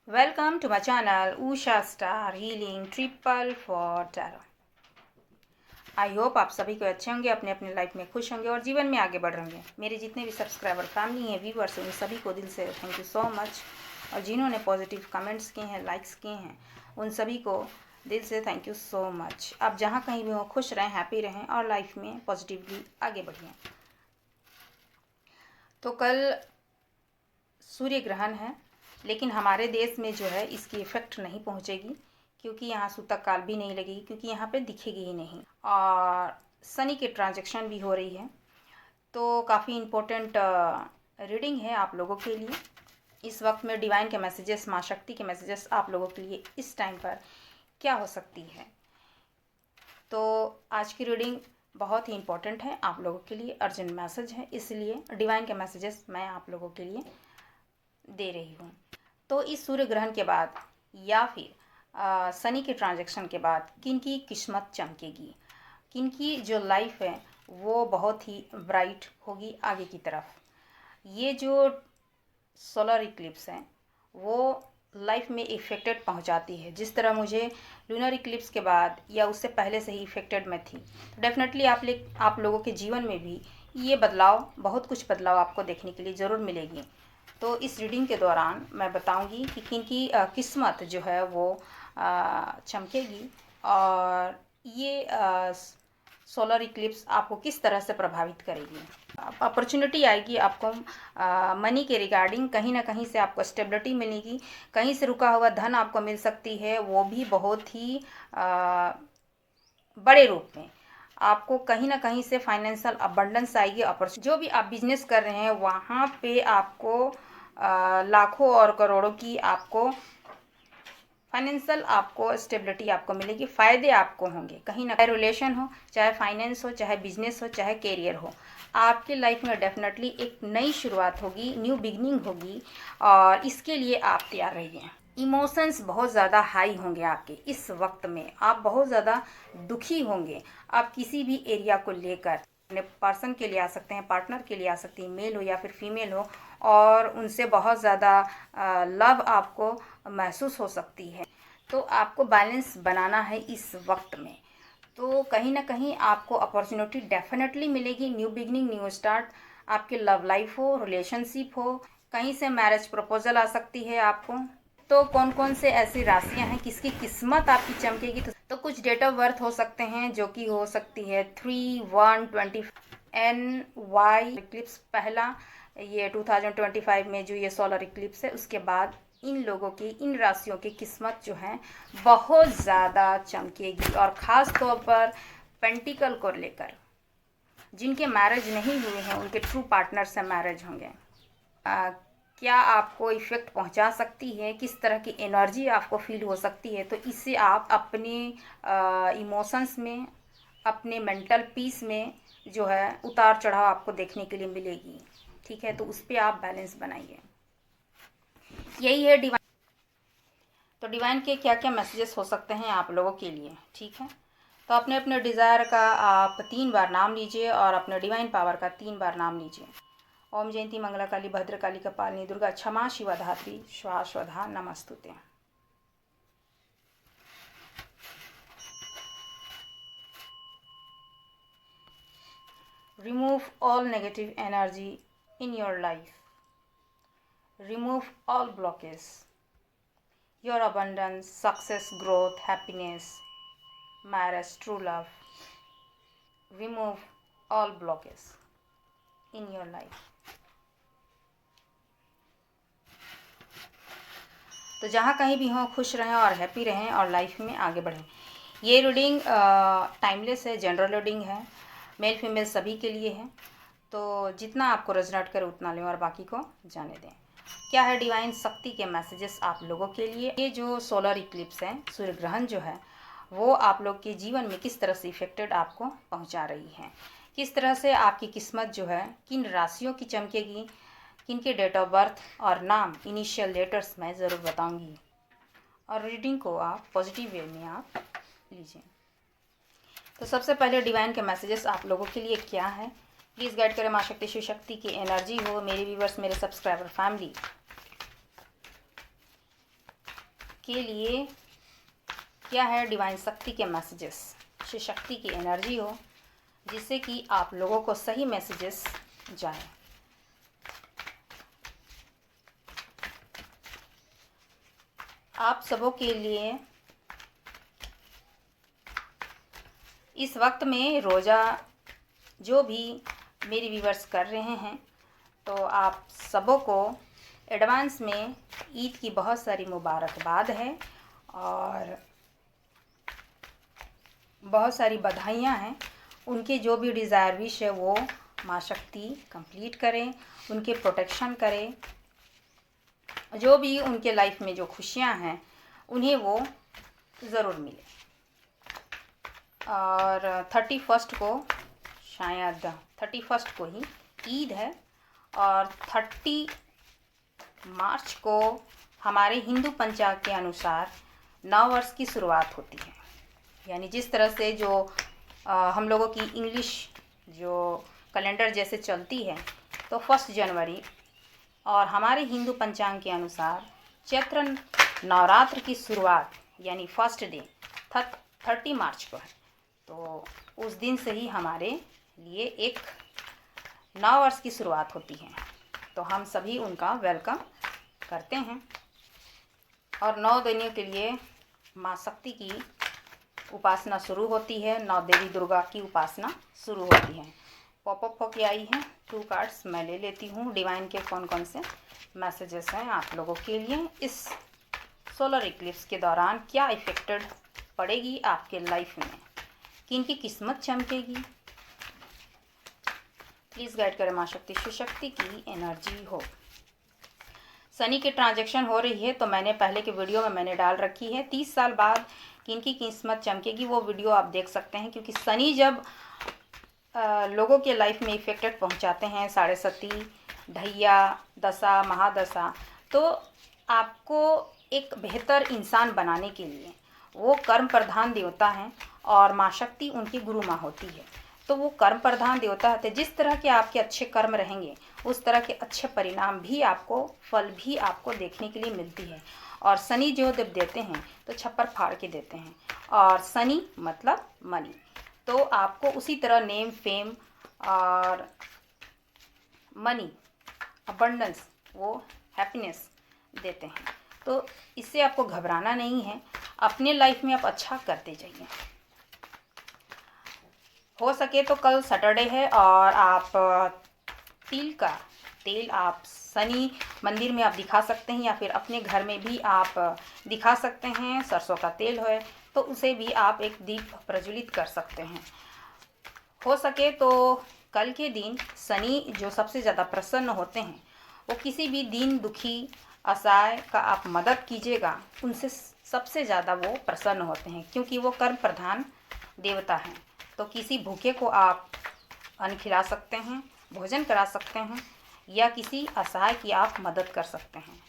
Welcome to my channel Usha star healing triple four tarot. I hope आप सभी को अच्छे होंगे, अपने अपने लाइफ में खुश होंगे और जीवन में आगे बढ़ रहे होंगे। मेरे जितने भी सब्सक्राइबर फैमिली हैं, व्यूवर्स हैं, उन सभी को दिल से थैंक यू सो मच। और जिन्होंने पॉजिटिव कमेंट्स किए हैं, लाइक्स किए हैं, उन सभी को दिल से थैंक यू सो मच। आप जहाँ कहीं भी हो खुश रहें, हैप्पी रहें और लाइफ में पॉजिटिवली आगे बढ़िए। तो कल सूर्य ग्रहण है, लेकिन हमारे देश में जो है इसकी इफ़ेक्ट नहीं पहुंचेगी, क्योंकि यहाँ सूतक काल भी नहीं लगेगी, क्योंकि यहाँ पे दिखेगी ही नहीं। और शनि की ट्रांजैक्शन भी हो रही है, तो काफ़ी इम्पोर्टेंट रीडिंग है आप लोगों के लिए। इस वक्त में डिवाइन के मैसेजेस, माँ शक्ति के मैसेजेस आप लोगों के लिए इस टाइम पर क्या हो सकती है। तो आज की रीडिंग बहुत ही इम्पोर्टेंट है आप लोगों के लिए, अर्जेंट मैसेज है, इसलिए डिवाइन के मैसेजेस मैं आप लोगों के लिए दे रही हूँ। तो इस सूर्य ग्रहण के बाद या फिर शनि के ट्रांजैक्शन के बाद किनकी किस्मत चमकेगी, किनकी जो लाइफ है वो बहुत ही ब्राइट होगी आगे की तरफ। ये जो सोलर इक्लिप्स है वो लाइफ में इफेक्टेड पहुंचाती है। जिस तरह मुझे लूनर इक्लिप्स के बाद या उससे पहले से ही इफेक्टेड मैं थी, तो डेफिनेटली आप लोगों के जीवन में भी ये बदलाव, बहुत कुछ बदलाव आपको देखने के लिए ज़रूर मिलेगी। तो इस रीडिंग के दौरान मैं बताऊंगी कि किनकी किस्मत जो है वो चमकेगी और ये सोलर इक्लिप्स आपको किस तरह से प्रभावित करेगी। अपॉर्चुनिटी आएगी आपको मनी के रिगार्डिंग, कहीं ना कहीं से आपको स्टेबिलिटी मिलेगी, कहीं से रुका हुआ धन आपको मिल सकती है, वो भी बहुत ही बड़े रूप में। आपको कहीं ना कहीं से फाइनेंशियल अबंडेंस आएगी। जो भी आप बिजनेस कर रहे हैं वहाँ पे आपको लाखों और करोड़ों की आपको फाइनेंशियल आपको स्टेबिलिटी आपको मिलेगी, फ़ायदे आपको होंगे। कहीं ना, चाहे रिलेशन हो, चाहे फाइनेंस हो, चाहे बिजनेस हो, चाहे कैरियर हो, आपकी लाइफ में डेफिनेटली एक नई शुरुआत होगी, न्यू बिगनिंग होगी। और इसके लिए आप तैयार रहिए। इमोशंस बहुत ज़्यादा हाई होंगे आपके इस वक्त में, आप बहुत ज़्यादा दुखी होंगे। आप किसी भी एरिया को लेकर अपने पर्सन के लिए आ सकते हैं, पार्टनर के लिए आ सकती हैं, मेल हो या फिर फीमेल हो, और उनसे बहुत ज़्यादा लव आपको महसूस हो सकती है। तो आपको बैलेंस बनाना है इस वक्त में। तो कहीं ना कहीं आपको अपॉर्चुनिटी डेफिनेटली मिलेगी, न्यू बिगनिंग, न्यू स्टार्ट। आपके लव लाइफ हो, रिलेशनशिप हो, कहीं से मैरिज प्रपोजल आ सकती है आपको। तो कौन कौन से ऐसी राशियां हैं किसकी किस्मत आपकी चमकेगी, तो कुछ डेट ऑफ बर्थ हो सकते हैं, जो कि हो सकती है 3/1/20 NY इक्लिप्स पहला, ये 2025 में जो ये सोलर इक्लिप्स है, उसके बाद इन लोगों की, इन राशियों की किस्मत जो है बहुत ज़्यादा चमकेगी। और ख़ास तौर पर पेंटिकल को लेकर जिनके मैरिज नहीं हुए हैं, उनके ट्रू पार्टनर से मैरिज होंगे। क्या आपको इफ़ेक्ट पहुंचा सकती है, किस तरह की एनर्जी आपको फील हो सकती है, तो इससे आप अपने इमोशंस में, अपने मेंटल पीस में जो है उतार चढ़ाव आपको देखने के लिए मिलेगी। ठीक है, तो उस पर आप बैलेंस बनाइए। यही है डिवाइन। तो डिवाइन के क्या क्या मैसेजेस हो सकते हैं आप लोगों के लिए, ठीक है। तो अपने अपने डिज़ायर का आप 3 बार नाम लीजिए और अपने डिवाइन पावर का 3 बार नाम लीजिए। ओम जयंती मंगला काली भद्रकाली कपालिनी दुर्गा क्षमा शिवा धात्री स्वाहा नमस्तुते। Remove all negative energy in your life. Remove all blockages. Your abundance, success, growth, happiness, marriage, true love. Remove all blockages in your life. तो जहाँ कहीं भी हों खुश रहें और हैप्पी रहें और लाइफ में आगे बढ़ें। ये रीडिंग टाइमलेस है, जनरल रीडिंग है, मेल फीमेल सभी के लिए है। तो जितना आपको रेजोनेट करे उतना लें और बाकी को जाने दें। क्या है डिवाइन शक्ति के मैसेजेस आप लोगों के लिए। ये जो सोलर इक्लिप्स है, सूर्य ग्रहण जो है, वो आप लोग के जीवन में किस तरह से इफेक्टेड आपको पहुंचा रही है, किस तरह से आपकी किस्मत जो है, किन राशियों की चमकेगी, किनके डेट ऑफ बर्थ और नाम, इनिशियल लेटर्स मैं ज़रूर बताऊंगी। और रीडिंग को आप पॉजिटिव वे में आप लीजिए। तो सबसे पहले डिवाइन के मैसेजेस आप लोगों के लिए क्या है, प्लीज़ गाइड करें। माँ शक्ति शिव शक्ति की एनर्जी हो, मेरे व्यूवर्स, मेरे सब्सक्राइबर फैमिली। के लिए क्या है, डिवाइन शक्ति के मैसेजेस, शिव शक्ति की एनर्जी हो, जिससे कि आप लोगों को सही मैसेजेस जाए। आप सबों के लिए इस वक्त में रोज़ा जो भी मेरे व्यूवर्स कर रहे हैं, तो आप सबों को एडवांस में ईद की बहुत सारी मुबारकबाद है और बहुत सारी बधाइयाँ हैं। उनके जो भी डिज़ायर विश है वो माँ शक्ति कंप्लीट करें, उनके प्रोटेक्शन करें, जो भी उनके लाइफ में जो खुशियाँ हैं उन्हें वो ज़रूर मिले। और 31 को, शायद 31 को ही ईद है और 30 मार्च को हमारे हिंदू पंचांग के अनुसार नव वर्ष की शुरुआत होती है। यानी जिस तरह से जो हम लोगों की इंग्लिश जो कैलेंडर जैसे चलती है, तो 1 जनवरी और हमारे हिंदू पंचांग के अनुसार चैत्र नवरात्र की शुरुआत यानी फर्स्ट डे 30 मार्च को है। तो उस दिन से ही हमारे लिए एक नव वर्ष की शुरुआत होती है, तो हम सभी उनका वेलकम करते हैं। और 9 दिनों के लिए माँ शक्ति की उपासना शुरू होती है, 9 देवी दुर्गा की उपासना शुरू होती है। पॉपअप होके आई है 2 कार्ड्स मैं ले लेती हूँ, डिवाइन के कौन कौन से मैसेजेस हैं आप लोगों के लिए। इस सोलर इक्लिप्स के दौरान क्या इफेक्टेड पड़ेगी आपके लाइफ में, किनकी किस्मत चमकेगी, प्लीज़ गाइड करें माँ शक्ति, शिव शक्ति की एनर्जी हो। शनि की ट्रांजैक्शन हो रही है, तो मैंने पहले के वीडियो में मैंने डाल रखी है 30 साल बाद किनकी किस्मत चमकेगी, वो वीडियो आप देख सकते हैं। क्योंकि शनि जब लोगों के लाइफ में इफेक्टेड पहुंचाते हैं, 7.5 ढैया दशा महादशा, तो आपको एक बेहतर इंसान बनाने के लिए वो कर्म प्रधान देवता हैं और माँ शक्ति उनकी गुरु माँ होती है। तो वो कर्म प्रधान देवता होते हैं, जिस तरह के आपके अच्छे कर्म रहेंगे उस तरह के अच्छे परिणाम भी आपको, फल भी आपको देखने के लिए मिलती है। और शनि जो जब देते हैं तो छप्पर फाड़ के देते हैं, और शनि मतलब मनी, तो आपको उसी तरह नेम फेम और मनी अबंडेंस, वो हैप्पीनेस देते हैं। तो इससे आपको घबराना नहीं है, अपने लाइफ में आप अच्छा करते जाइए। हो सके तो कल सैटरडे है और आप तिल का तेल आप शनि मंदिर में आप दिखा सकते हैं, या फिर अपने घर में भी आप दिखा सकते हैं। सरसों का तेल है तो उसे भी आप एक दीप प्रज्वलित कर सकते हैं। हो सके तो कल के दिन शनि जो सबसे ज़्यादा प्रसन्न होते हैं, वो किसी भी दीन दुखी असहाय का आप मदद कीजिएगा, उनसे सबसे ज़्यादा वो प्रसन्न होते हैं, क्योंकि वो कर्म प्रधान देवता हैं। तो किसी भूखे को आप अन्न खिला सकते हैं, भोजन करा सकते हैं, या किसी असहाय की आप मदद कर सकते हैं,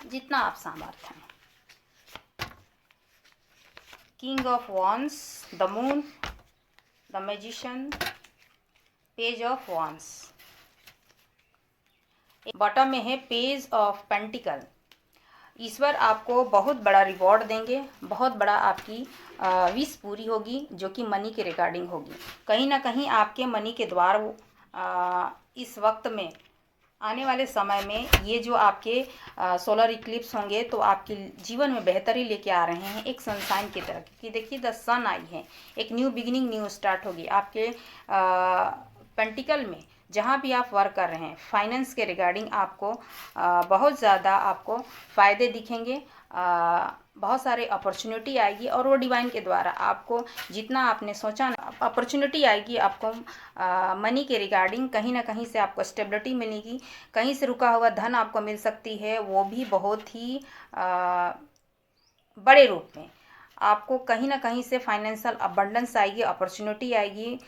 जितना आप सामर्थ्य हैं। King of wands, the moon, the magician, page of wands. Bottom में है पेज ऑफ पेंटिकल। ईश्वर आपको बहुत बड़ा रिवॉर्ड देंगे, बहुत बड़ा आपकी विश पूरी होगी, जो कि मनी के रिगार्डिंग होगी। कहीं ना कहीं आपके मनी के द्वार इस वक्त में, आने वाले समय में, ये जो आपके सोलर इक्लिप्स होंगे तो आपके जीवन में बेहतरी लेके आ रहे हैं, एक सनशाइन की तरह। कि देखिए द सन आई है, एक न्यू बिगिनिंग, न्यू स्टार्ट होगी आपके पेंटिकल में। जहाँ भी आप वर्क कर रहे हैं, फाइनेंस के रिगार्डिंग आपको बहुत ज़्यादा आपको फ़ायदे दिखेंगे, बहुत सारे अपॉर्चुनिटी आएगी, और वो डिवाइन के द्वारा आपको जितना आपने सोचा ना, अपॉर्चुनिटी आएगी आपको मनी के रिगार्डिंग। कहीं ना कहीं से आपको स्टेबिलिटी मिलेगी, कहीं से रुका हुआ धन आपको मिल सकती है, वो भी बहुत ही बड़े रूप में। आपको कहीं ना कहीं से फाइनेंशियल अबंडेंस आएगी, अपॉर्चुनिटी आएगी,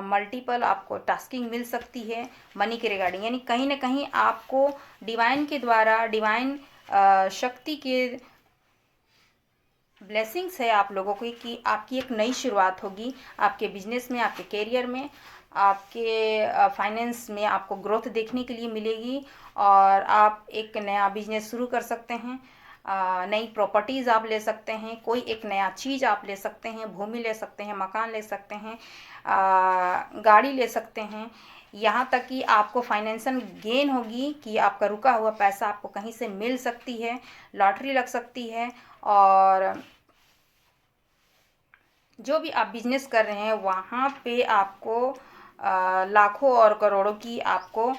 मल्टीपल आपको टास्किंग मिल सकती है मनी के रिगार्डिंग। यानी कहीं ना कहीं आपको डिवाइन के द्वारा, डिवाइन शक्ति के ब्लेसिंग्स है आप लोगों की, कि आपकी एक नई शुरुआत होगी आपके बिजनेस में, आपके करियर में, आपके फाइनेंस में आपको ग्रोथ देखने के लिए मिलेगी, और आप एक नया बिजनेस शुरू कर सकते हैं। नई प्रॉपर्टीज़ आप ले सकते हैं, कोई एक नया चीज़ आप ले सकते हैं, भूमि ले सकते हैं, मकान ले सकते हैं, गाड़ी ले सकते हैं। यहाँ तक कि आपको फाइनेंशियल गेन होगी कि आपका रुका हुआ पैसा आपको कहीं से मिल सकती है, लॉटरी लग सकती है। और जो भी आप बिजनेस कर रहे हैं वहाँ पे आपको लाखों और करोड़ों की आपको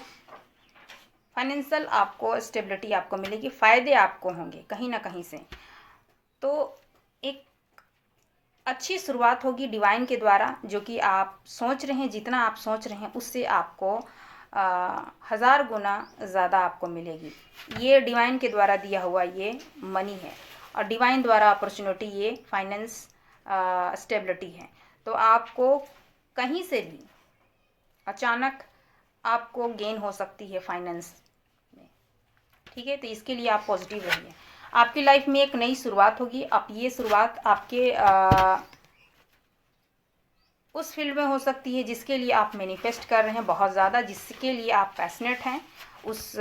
फाइनेंशियल आपको स्टेबिलिटी आपको मिलेगी, फ़ायदे आपको होंगे कहीं ना कहीं से। तो एक अच्छी शुरुआत होगी डिवाइन के द्वारा, जो कि आप सोच रहे हैं, जितना आप सोच रहे हैं उससे आपको 1000 गुना ज़्यादा आपको मिलेगी। ये डिवाइन के द्वारा दिया हुआ ये मनी है, और डिवाइन द्वारा अपॉर्चुनिटी ये फाइनेंस स्टेबिलिटी है। तो आपको कहीं से भी अचानक आपको गेन हो सकती है फाइनेंस में, ठीक है। तो इसके लिए आप पॉजिटिव रहिए। आपकी लाइफ में एक नई शुरुआत होगी। अब ये शुरुआत आपके उस फील्ड में हो सकती है जिसके लिए आप मैनिफेस्ट कर रहे हैं बहुत ज़्यादा, जिसके लिए आप पैशनेट हैं, उस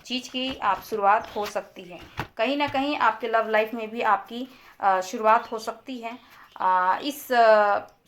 चीज़ की आप शुरुआत हो सकती है। कहीं ना कहीं आपके लव लाइफ में भी आपकी शुरुआत हो सकती है। इस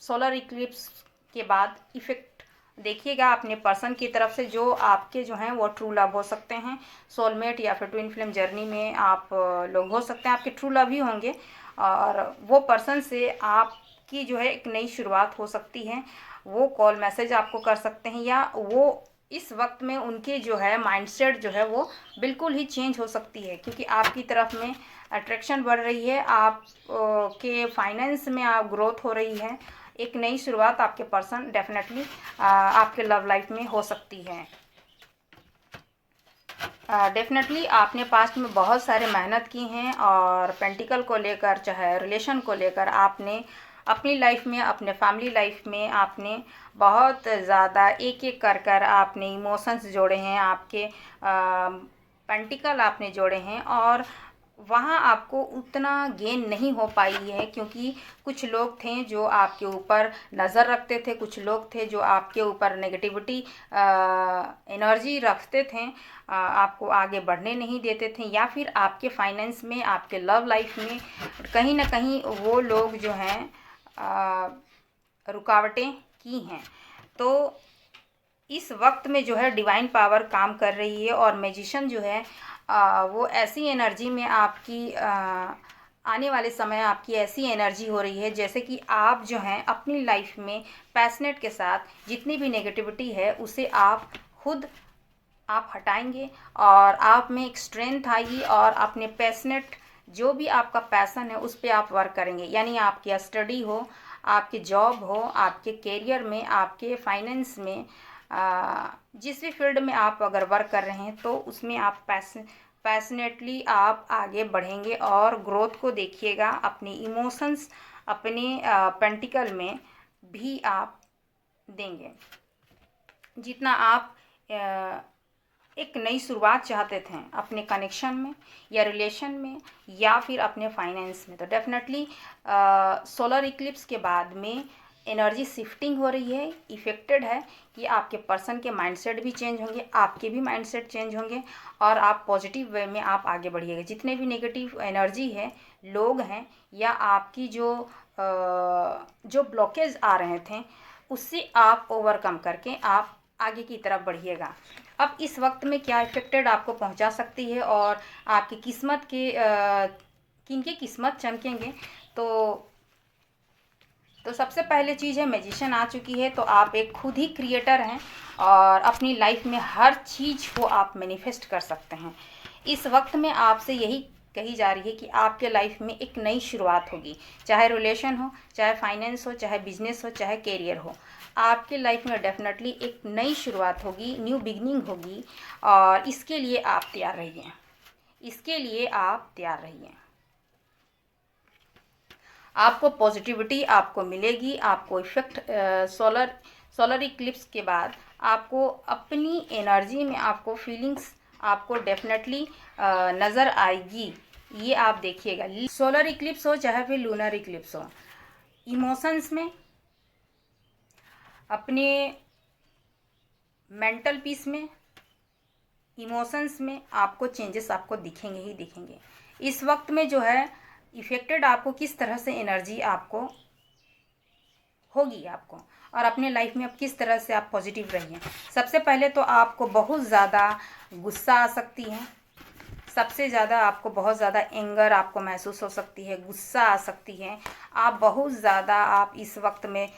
सोलर इक्लिप्स के बाद इफ़ेक्ट देखिएगा अपने पर्सन की तरफ से, जो आपके जो हैं वो ट्रू लव हो सकते हैं, सोलमेट या फिर ट्विन फ्लेम जर्नी में आप लोग हो सकते हैं, आपके ट्रू लव ही होंगे। और वो पर्सन से आपकी जो है एक नई शुरुआत हो सकती है। वो कॉल मैसेज आपको कर सकते हैं, या वो इस वक्त में उनके जो है माइंडसेट जो है वो बिल्कुल ही चेंज हो सकती है, क्योंकि आपकी तरफ में अट्रैक्शन बढ़ रही है, आप के फाइनेंस में आप ग्रोथ हो रही है। एक नई शुरुआत आपके पर्सन डेफिनेटली आपके लव लाइफ में हो सकती है। डेफिनेटली आपने पास्ट में बहुत सारे मेहनत की हैं, और पेंटिकल को लेकर चाहे रिलेशन को लेकर आपने अपनी लाइफ में, अपने फैमिली लाइफ में आपने बहुत ज़्यादा एक एक कर कर आपने इमोशंस जोड़े हैं, आपके पेंटिकल आपने जोड़े हैं, और वहाँ आपको उतना गेन नहीं हो पाई है, क्योंकि कुछ लोग थे जो आपके ऊपर नज़र रखते थे, कुछ लोग थे जो आपके ऊपर नेगेटिविटी एनर्जी रखते थे, आपको आगे बढ़ने नहीं देते थे, या फिर आपके फाइनेंस में, आपके लव लाइफ में कहीं ना कहीं वो लोग जो हैं रुकावटें की हैं। तो इस वक्त में जो है डिवाइन पावर काम कर रही है, और मैजिशियन जो है वो ऐसी एनर्जी में आपकी आने वाले समय आपकी ऐसी एनर्जी हो रही है जैसे कि आप जो हैं अपनी लाइफ में पैशनेट के साथ जितनी भी नेगेटिविटी है उसे आप खुद आप हटाएंगे, और आप में एक स्ट्रेंथ आएगी, और अपने पैशनेट जो भी आपका पैसन है उस पर आप वर्क करेंगे। यानी आपकी स्टडी हो, आपकी जॉब हो, आपके करियर में, आपके फाइनेंस में, जिस भी फील्ड में आप अगर वर्क कर रहे हैं तो उसमें आप पैशनेटली आप आगे बढ़ेंगे, और ग्रोथ को देखिएगा। अपने इमोशंस अपने पेंटिकल में भी आप देंगे। जितना आप एक नई शुरुआत चाहते थे अपने कनेक्शन में या रिलेशन में या फिर अपने फाइनेंस में, तो डेफिनेटली सोलर इक्लिप्स के बाद में एनर्जी शिफ्टिंग हो रही है, इफेक्टेड है कि आपके पर्सन के माइंडसेट भी चेंज होंगे, आपके भी माइंडसेट चेंज होंगे, और आप पॉजिटिव वे में आप आगे बढ़िएगा। जितने भी नेगेटिव एनर्जी है, लोग हैं, या आपकी जो ब्लॉकेज आ रहे थे उससे आप ओवरकम करके आप आगे की तरफ बढ़िएगा। अब इस वक्त में क्या इफेक्टेड आपको पहुंचा सकती है, और आपकी किस्मत के किनकी किस्मत चमकेंगे, तो सबसे पहले चीज़ है मैजिशियन आ चुकी है। तो आप एक खुद ही क्रिएटर हैं, और अपनी लाइफ में हर चीज़ को आप मैनिफेस्ट कर सकते हैं। इस वक्त में आपसे यही कही जा रही है कि आपके लाइफ में एक नई शुरुआत होगी, चाहे रिलेशन हो, चाहे फाइनेंस हो, चाहे बिजनेस हो, चाहे करियर हो। आपके लाइफ में डेफिनेटली एक नई शुरुआत होगी, न्यू बिगनिंग होगी, और इसके लिए आप तैयार रहिए, इसके लिए आप तैयार रहिए। आपको पॉजिटिविटी आपको मिलेगी, आपको इफेक्ट सोलर इक्लिप्स के बाद आपको अपनी एनर्जी में आपको फीलिंग्स आपको डेफिनेटली नज़र आएगी। ये आप देखिएगा, सोलर इक्लिप्स हो चाहे फिर लूनर इक्लिप्स हो, इमोशंस में, अपने मेंटल पीस में, इमोशंस में आपको चेंजेस आपको दिखेंगे ही दिखेंगे। इस वक्त में जो है इफ़ेक्टेड आपको किस तरह से एनर्जी आपको होगी आपको, और अपने लाइफ में अब किस तरह से आप पॉजिटिव रहिए। सबसे पहले तो आपको बहुत ज़्यादा गुस्सा आ सकती है, सबसे ज़्यादा आपको बहुत ज़्यादा एंगर आपको महसूस हो सकती है, गुस्सा आ सकती है। आप बहुत ज़्यादा आप इस वक्त में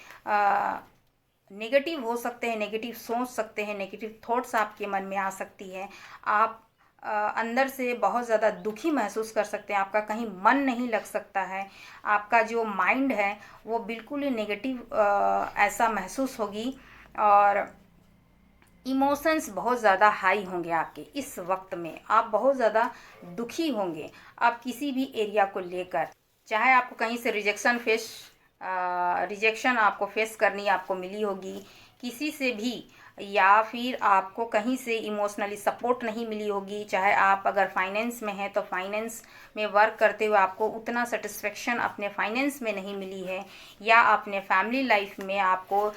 नेगेटिव हो सकते हैं, नेगेटिव सोच सकते हैं, नेगेटिव थॉट्स आपके मन में आ सकती है। आप अंदर से बहुत ज़्यादा दुखी महसूस कर सकते हैं, आपका कहीं मन नहीं लग सकता है, आपका जो माइंड है वो बिल्कुल ही नेगेटिव ऐसा महसूस होगी, और इमोशंस बहुत ज़्यादा हाई होंगे आपके। इस वक्त में आप बहुत ज़्यादा दुखी होंगे, आप किसी भी एरिया को लेकर, चाहे आपको कहीं से रिजेक्शन आपको फेस करनी आपको मिली होगी किसी से भी, या फिर आपको कहीं से इमोशनली सपोर्ट नहीं मिली होगी। चाहे आप अगर फाइनेंस में हैं तो फाइनेंस में वर्क करते हुए आपको उतना सेटिस्फेक्शन अपने फाइनेंस में नहीं मिली है, या अपने फैमिली लाइफ में आपको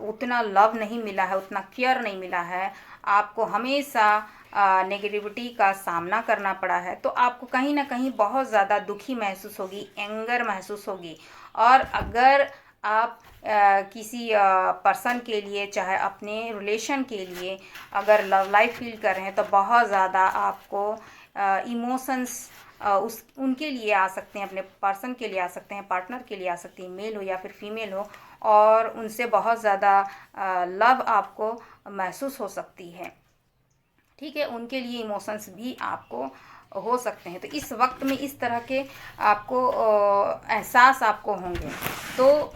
उतना लव नहीं मिला है, उतना केयर नहीं मिला है, आपको हमेशा नेगेटिविटी का सामना करना पड़ा है, तो आपको कहीं ना कहीं बहुत ज़्यादा दुखी महसूस होगी, एंगर महसूस होगी। और अगर आप किसी पर्सन के लिए, चाहे अपने रिलेशन के लिए अगर लव लाइफ फील कर रहे हैं, तो बहुत ज़्यादा आपको इमोशंस उस उनके लिए आ सकते हैं, अपने पर्सन के लिए आ सकते हैं, पार्टनर के लिए आ सकती है, मेल हो या फिर फीमेल हो, और उनसे बहुत ज़्यादा लव आपको महसूस हो सकती है। ठीक है, उनके लिए इमोशंस भी आपको हो सकते हैं। तो इस वक्त में इस तरह के आपको एहसास आपको होंगे। तो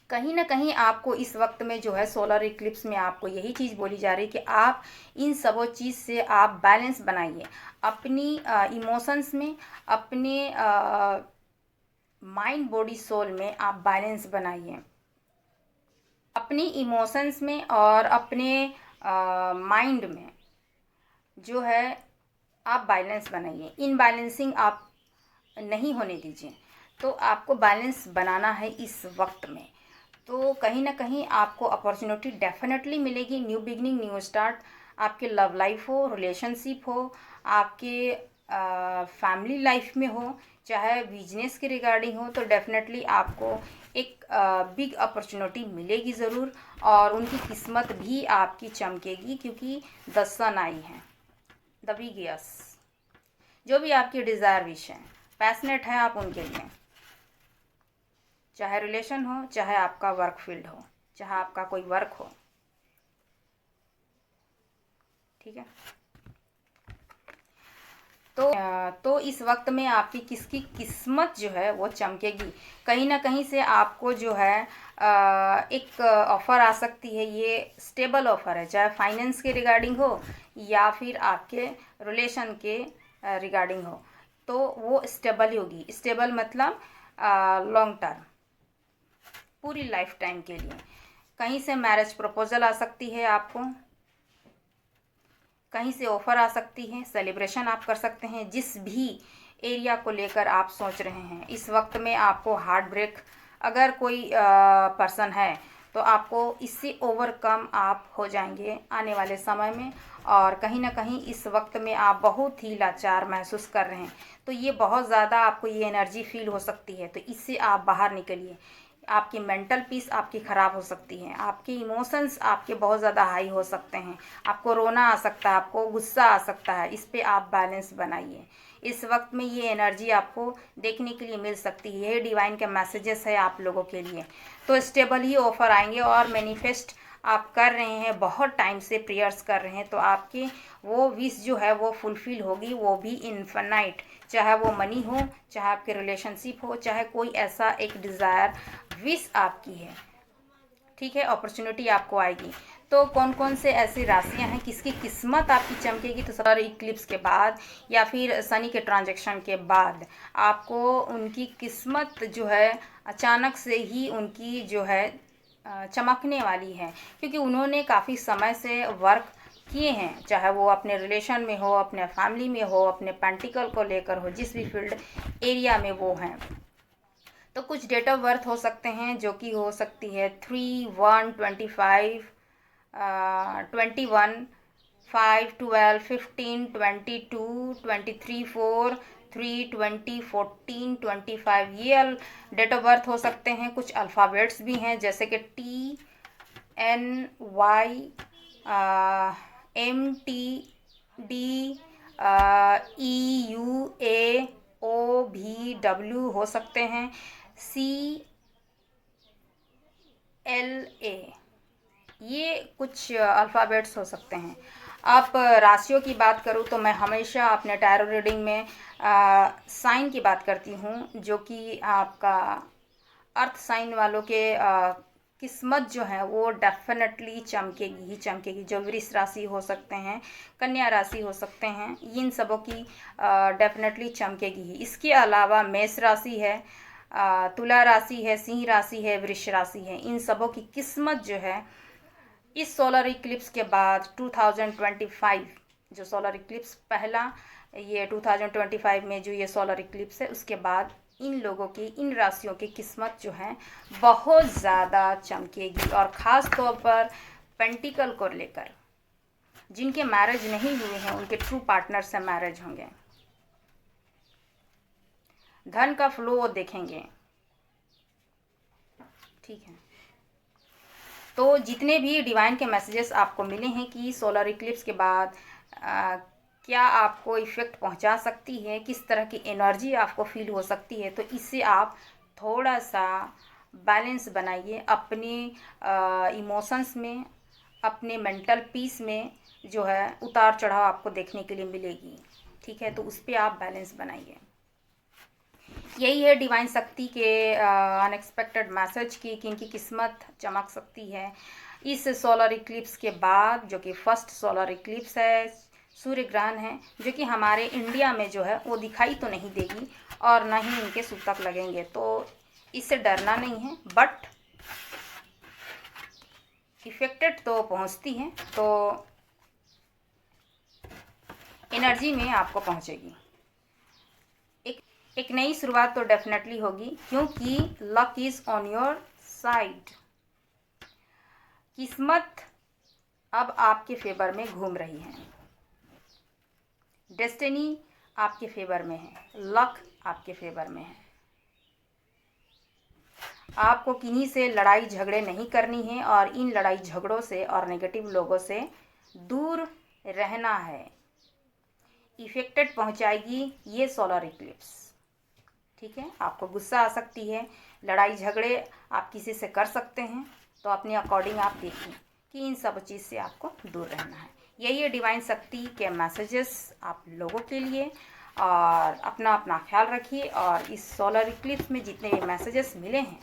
कहीं ना कहीं आपको इस वक्त में जो है सोलर इक्लिप्स में आपको यही चीज़ बोली जा रही है कि आप इन सब चीज़ से आप बैलेंस बनाइए अपनी इमोशंस में, अपने माइंड बॉडी सोल में आप बैलेंस बनाइए अपनी इमोशंस में और अपने माइंड में जो है आप बैलेंस बनाइए। इनबैलेंसिंग आप नहीं होने दीजिए। तो आपको बैलेंस बनाना है इस वक्त में। तो कहीं ना कहीं आपको अपॉर्चुनिटी डेफिनेटली मिलेगी, न्यू बिगनिंग, न्यू स्टार्ट। आपके लव लाइफ हो, रिलेशनशिप हो, आपके फैमिली लाइफ में हो, चाहे बिजनेस के रिगार्डिंग हो, तो डेफिनेटली आपको एक बिग अपॉर्चुनिटी मिलेगी ज़रूर, और उनकी किस्मत भी आपकी चमकेगी, क्योंकि द सन आई है, द बिग यस। जो भी आपकी डिज़ायर विश है, पैशनेट है आप उनके लिए, चाहे रिलेशन हो, चाहे आपका वर्क फील्ड हो, चाहे आपका कोई वर्क हो। ठीक है, तो इस वक्त में आपकी किसकी किस्मत जो है वो चमकेगी। कहीं ना कहीं से आपको जो है एक ऑफ़र आ सकती है, ये स्टेबल ऑफ़र है, चाहे फाइनेंस के रिगार्डिंग हो या फिर आपके रिलेशन के रिगार्डिंग हो, तो वो स्टेबल ही होगी। स्टेबल मतलब लॉन्ग टर्म, पूरी लाइफ टाइम के लिए। कहीं से मैरिज प्रपोजल आ सकती है आपको, कहीं से ऑफ़र आ सकती है, सेलिब्रेशन आप कर सकते हैं जिस भी एरिया को लेकर आप सोच रहे हैं। इस वक्त में आपको हार्ट ब्रेक अगर कोई पर्सन है, तो आपको इससे ओवरकम आप हो जाएंगे आने वाले समय में। और कहीं ना कहीं इस वक्त में आप बहुत ही लाचार महसूस कर रहे हैं, तो ये बहुत ज़्यादा आपको ये एनर्जी फील हो सकती है। तो इससे आप बाहर निकलिए। आपकी मेंटल पीस आपकी ख़राब हो सकती है, आपके इमोशंस आपके बहुत ज़्यादा हाई हो सकते हैं, आपको रोना आ सकता है, आपको गुस्सा आ सकता है। इस पे आप बैलेंस बनाइए। इस वक्त में ये एनर्जी आपको देखने के लिए मिल सकती है, ये डिवाइन के मैसेजेस है आप लोगों के लिए। तो स्टेबल ही ऑफ़र आएंगे, और मैनिफेस्ट आप कर रहे हैं, बहुत टाइम से प्रेयर्स कर रहे हैं, तो आपकी वो विश जो है वो फुलफ़िल होगी, वो भी इनफाइनाइट। चाहे वो मनी हो, चाहे आपके रिलेशनशिप हो, चाहे कोई ऐसा एक डिज़ायर विश आपकी है। ठीक है, अपॉर्चुनिटी आपको आएगी। तो कौन कौन से ऐसी राशियां हैं किसकी किस्मत आपकी चमकेगी, तो सोलर इक्लिप्स के बाद या फिर शनि के ट्रांजैक्शन के बाद आपको उनकी किस्मत जो है अचानक से ही उनकी जो है चमकने वाली है, क्योंकि उन्होंने काफ़ी समय से वर्क किए हैं, चाहे वो अपने रिलेशन में हो, अपने फैमिली में हो, अपने पेंटिकल को लेकर हो, जिस भी फील्ड एरिया में वो हैं। तो कुछ डेट ऑफ बर्थ हो सकते हैं, जो कि हो सकती है 3/1/25, 21, 5, 12, 15, 22, 23, 4, 3, 20, 14, 25 ये डेट ऑफ बर्थ हो सकते हैं। कुछ अल्फ़ाबेट्स भी हैं जैसे कि TNY, MTD, EUAOVW हो सकते हैं। CLA ये कुछ अल्फ़ाबेट्स हो सकते हैं। आप राशियों की बात करूँ तो मैं हमेशा अपने टैरो रीडिंग में साइन की बात करती हूँ, जो कि आपका अर्थ साइन वालों के किस्मत जो है वो डेफिनेटली चमकेगी ही चमकेगी। जो वृष राशि हो सकते हैं, कन्या राशि हो सकते हैं, इन सबों की डेफिनेटली चमकेगी ही। इसके अलावा मेष राशि है, तुला राशि है, सिंह राशि है, वृष राशि है, इन सबों की किस्मत जो है इस सोलर इक्लिप्स के बाद 2025 जो सोलर इक्लिप्स पहला ये 2025 में जो ये सोलर इक्लिप्स है उसके बाद इन लोगों की, इन राशियों की किस्मत जो है बहुत ज़्यादा चमकेगी। और ख़ास तौर पर पेंटिकल को लेकर जिनके मैरिज नहीं हुए हैं उनके ट्रू पार्टनर से मैरिज होंगे। धन का फ्लो वो देखेंगे। ठीक है, तो जितने भी डिवाइन के मैसेजेस आपको मिले हैं कि सोलर इक्लिप्स के बाद क्या आपको इफ़ेक्ट पहुंचा सकती है, किस तरह की एनर्जी आपको फील हो सकती है, तो इससे आप थोड़ा सा बैलेंस बनाइए अपने इमोशंस में, अपने मेंटल पीस में जो है उतार चढ़ाव आपको देखने के लिए मिलेगी। ठीक है, तो उस पर आप बैलेंस बनाइए। यही है डिवाइन शक्ति के अनएक्सपेक्टेड मैसेज की कि इनकी किस्मत चमक सकती है इस सोलर इक्लिप्स के बाद, जो कि फर्स्ट सोलर इक्लिप्स है, सूर्य ग्रहण है, जो कि हमारे इंडिया में जो है वो दिखाई तो नहीं देगी और ना ही इनके सूतक लगेंगे, तो इससे डरना नहीं है। बट इफेक्टेड तो पहुंचती है, तो एनर्जी में आपको पहुंचेगी। एक नई शुरुआत तो डेफिनेटली होगी, क्योंकि luck is on your side. किस्मत अब आपके फेवर में घूम रही है, डेस्टिनी आपके फेवर में है, लक आपके फेवर में है। आपको किन्हीं से लड़ाई झगड़े नहीं करनी है और इन लड़ाई झगड़ों से और नेगेटिव लोगों से दूर रहना है। इफेक्टेड पहुंचाएगी ये सोलर इक्लिप्स। ठीक है, आपको गुस्सा आ सकती है, लड़ाई झगड़े आप किसी से कर सकते हैं, तो अपने अकॉर्डिंग आप देखिए कि इन सब चीज़ से आपको दूर रहना है। यही है डिवाइन शक्ति के मैसेजेस आप लोगों के लिए। और अपना अपना ख्याल रखिए और इस सोलर इक्लिप्स में जितने भी मैसेजेस मिले हैं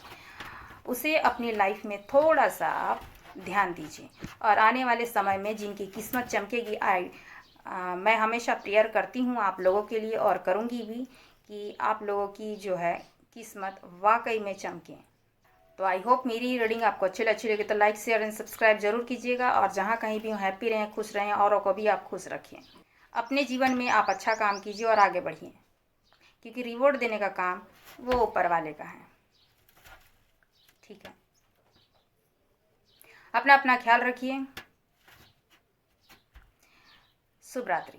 उसे अपनी लाइफ में थोड़ा सा आप ध्यान दीजिए। और आने वाले समय में जिनकी किस्मत चमकेगी, मैं हमेशा प्रेयर करती हूँ आप लोगों के लिए और करूँगी भी कि आप लोगों की जो है किस्मत वाकई में चमके। तो आई होप मेरी रीडिंग आपको अच्छी लगी तो लाइक, शेयर एंड सब्सक्राइब जरूर कीजिएगा। और जहाँ कहीं भी हैप्पी रहें, खुश रहें, औरों को भी आप खुश रखें। अपने जीवन में आप अच्छा काम कीजिए और आगे बढ़िए, क्योंकि रिवॉर्ड देने का काम वो ऊपर वाले का है। ठीक है, अपना अपना ख्याल रखिए। शुभ रात्रि।